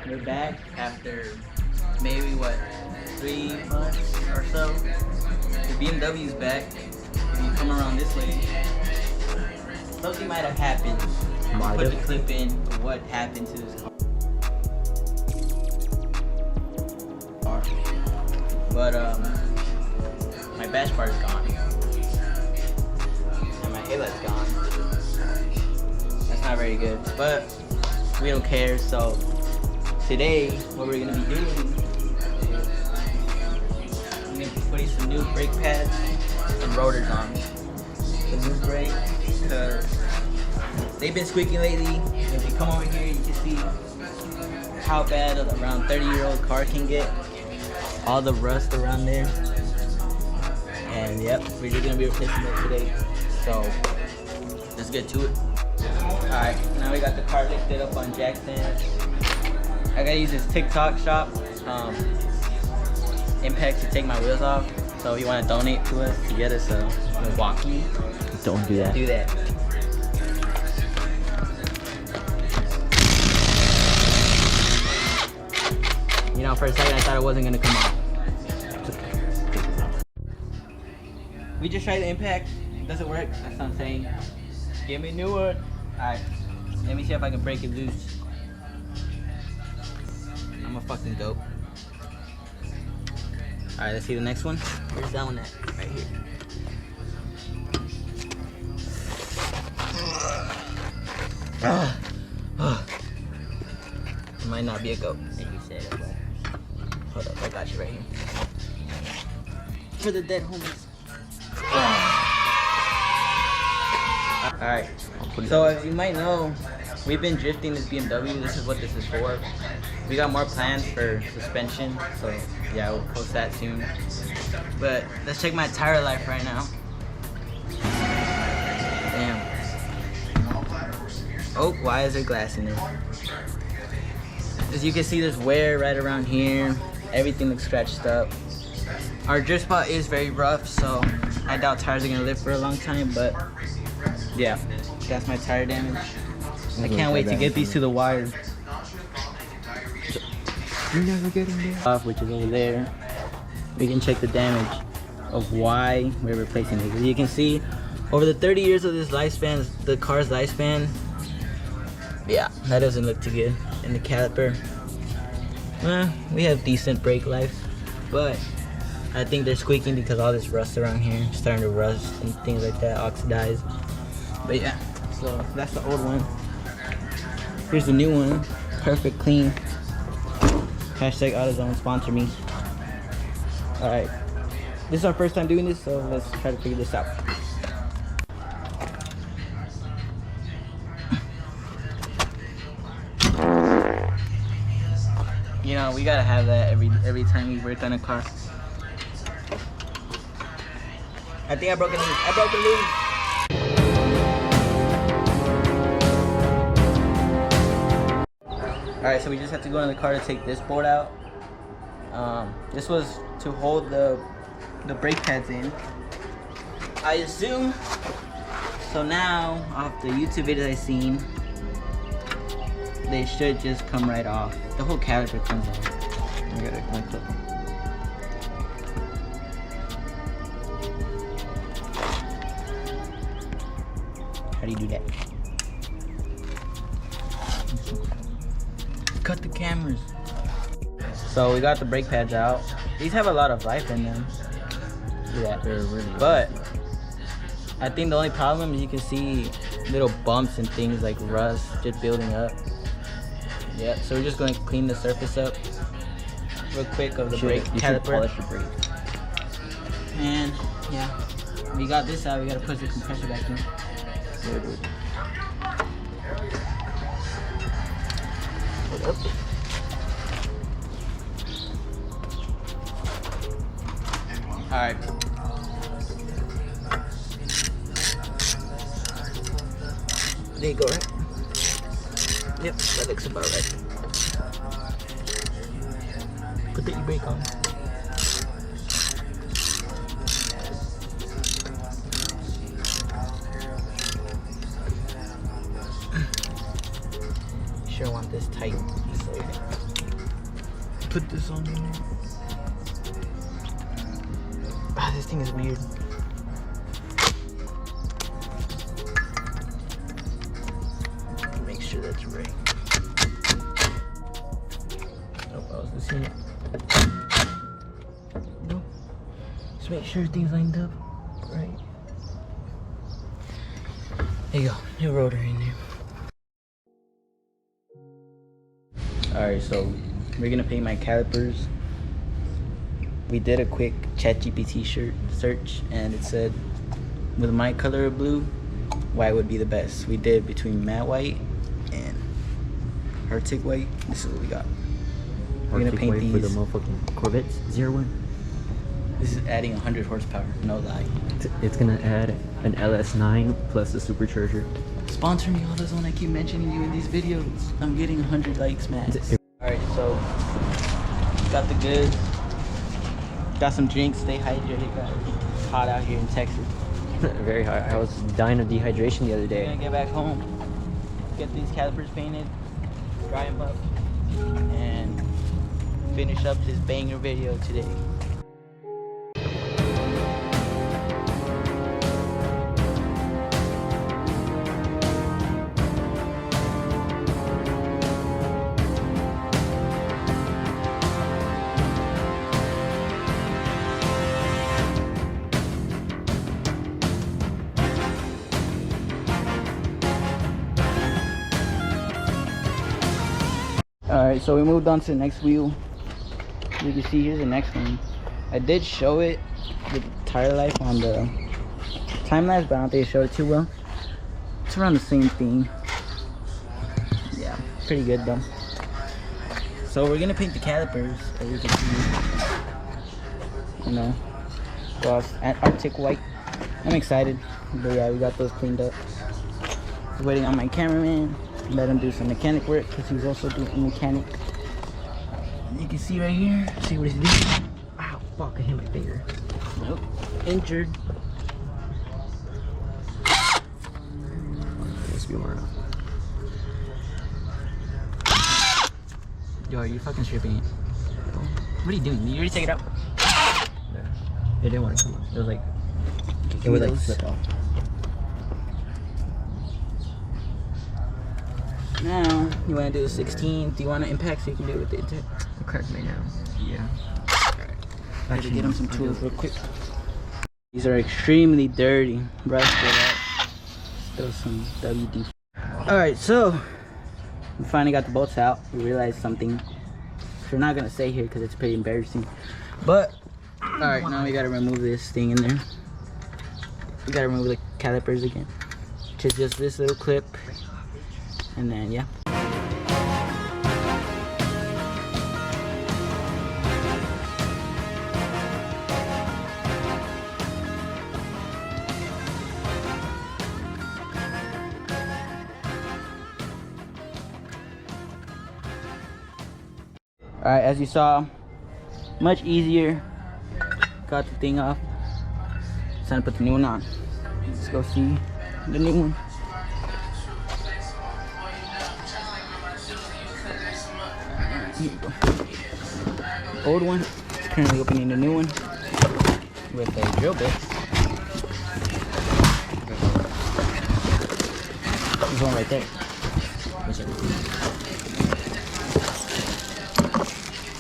we're back after maybe what, 3 months or so. The BMW's back. If you come around this way, something might have happened. Put the clip in of what happened to this car. But my bash bar is gone. And my headlight's gone. That's not very good. But we don't care, so today what we're gonna be doing is I'm gonna be putting some new brake pads and rotors on. Some new brakes, because they've been squeaking lately. If you come over here, you can see how bad around 30-year-old car can get. All the rust around there. And yep, we're just gonna be replacing it today. So let's get to it. Alright, now we got the car lifted up on jack stands. I gotta use this TikTok shop impact to take my wheels off. So if you want to donate to us to get us a Milwaukee, don't do that. Do that. You know, for a second I thought it wasn't gonna come out. We just tried the impact. Doesn't work. That's what I'm saying. Give me a new one. Alright. Let me see if I can break it loose. I'm a fucking dope. Alright, let's see the next one. Where's that one at? Right here. It might not be a goat. You said it, but hold up, I got you right here. For the dead homies. Alright, so as you might know, we've been drifting this BMW. This is what this is for. We got more plans for suspension, so yeah, we'll post that soon. But let's check my tire life right now. Damn. Oh, why is there glass in it? As you can see, there's wear right around here. Everything looks scratched up. Our drift spot is very rough, so I doubt tires are gonna live for a long time, but yeah, that's my tire damage. I can't wait to get these to the wire. You're never getting there. Off, which is over there. We can check the damage of why we're replacing it. As you can see, over the 30 years of this lifespan, the car's lifespan, yeah, that doesn't look too good. And the caliper, we have decent brake life, but I think they're squeaking because all this rust around here is starting to rust and things like that, oxidize. But yeah, so that's the old one. Here's the new one, perfect, clean. Hashtag AutoZone, sponsor me. Alright, this is our first time doing this, so let's try to figure this out. You know, we gotta have that every time we work on a car. I think I broke it loose. I broke it loose. Alright, so we just have to go in the car to take this bolt out. This was to hold the brake pads in, I assume. So now, off the YouTube videos I've seen, they should just come right off. The whole caliper comes off. I gotta unclip them. How do you do that? Cut the cameras. So we got the brake pads out. These have a lot of life in them. Look at that. Really but I think the only problem is you can see little bumps and things like rust just building up. Yeah, so we're just going to clean the surface up real quick of the brake caliper. Polish the brake. And yeah, we got this out. We got to put the compressor back in. Hold up. Alright. There you go, right? Yep, that looks about right. Put the e-brake on. Sure want this. this tight. So put this on there. Ah, this thing is weird. Make sure that's right. Oh, I was missing it. No. Just make sure everything's lined up right. There you go. New rotor in there. Alright, so we're gonna paint my calipers. We did a quick ChatGPT search and it said with my color of blue, white would be the best. We did between matte white and Arctic white. This is what we got. We're gonna paint these for the motherfucking Corvettes 01. This is adding 100 horsepower, no lie. It's gonna add an LS9 plus a supercharger. Sponsor me, AutoZone. I keep mentioning you in these videos. I'm getting 100 likes, man. Alright, so got the goods. Got some drinks. Stay hydrated, guys. It's hot out here in Texas. Very hot. I was dying of dehydration the other We're day. gonna get back home, get these calipers painted, dry them up, and finish up this banger video today. Alright, so we moved on to the next wheel. You can see here's the next one. I did show it, the tire life on the time lapse, but I don't think I showed it too well. It's around the same thing. Yeah, pretty good though. So we're gonna paint the calipers, as you can see. You know, gloss and Arctic white. I'm excited, but yeah, we got those cleaned up. Just waiting on my cameraman. Let him do some mechanic work because he's also doing mechanic. You can see right here. See what he's doing. Ow, fuck, I hit my finger. Nope. Injured. Let's be more. Yo, are you fucking stripping it? What are you doing? You already take it out? Yeah. It didn't want to come off. It was like, it would like slip off. Now, you want to do the 16th? Do you want to impact so you can do it with the intent? Crack me now. Yeah. I have to get him some tools real quick. These are extremely dirty. Rust for that. Still some WD. Alright, so we finally got the bolts out. We realized something. We're not gonna say here because it's pretty embarrassing. But alright, now we gotta remove this thing in there. We gotta remove the calipers again. Which is just this little clip. And then yeah. Alright, as you saw, much easier. Got the thing off. It's time to put the new one on. Let's go see the new one. Here you go. Old one. It's currently opening the new one with a drill bit. There's one right there.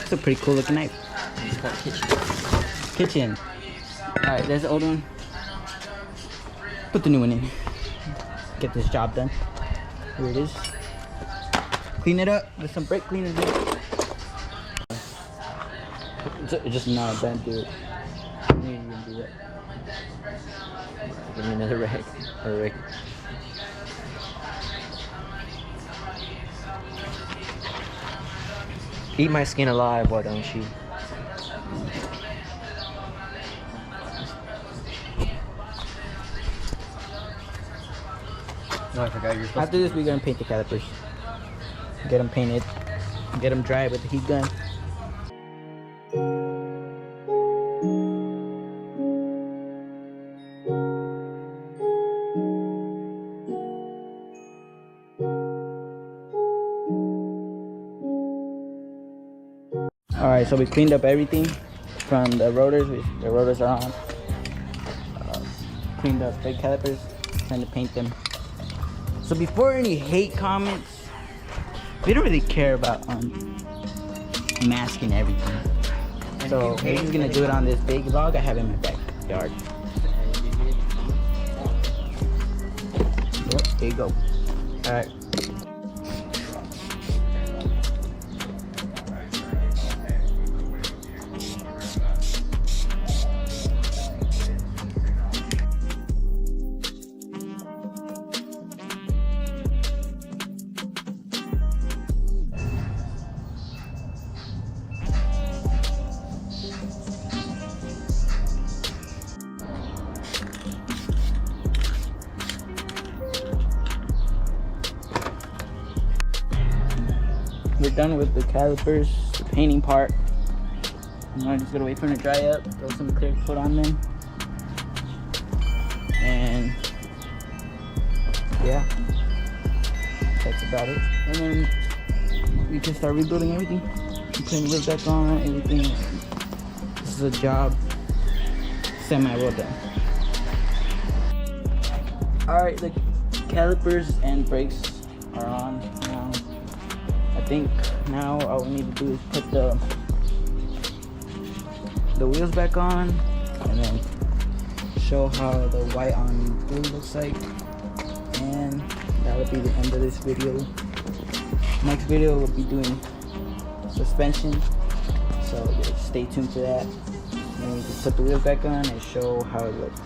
It's a pretty cool looking knife. It's called Kitchen. Alright, there's the old one. Put the new one in. Get this job done. Here it is. Clean it up with some brake cleaner, dude. It's just not a bad dude. You need to do that. Give me another rag. Or rag. Eat my skin alive, why don't you? No, I forgot you're supposed After this, we're gonna paint the calipers. Get them painted. Get them dry with the heat gun. All right, so we cleaned up everything from the rotors. The rotors are on. Cleaned up brake calipers. Time to paint them. So before any hate comments, we don't really care about masking everything. So we're just gonna do it on this big vlog I have in my backyard. Yep, there you go. All right. We're done with the calipers, the painting part. Now I'm just gonna wait for them to dry up, throw some clear coat on them. And yeah, that's about it. And then we can start rebuilding everything. Putting the wheels back on, everything. This is a job semi-well done. Alright, the calipers and brakes are on now. I think now all we need to do is put the wheels back on and then show how the white on blue looks like, and that will be the end of this video. Next video we'll be doing suspension, so stay tuned for that, and we can put the wheels back on and show how it looks.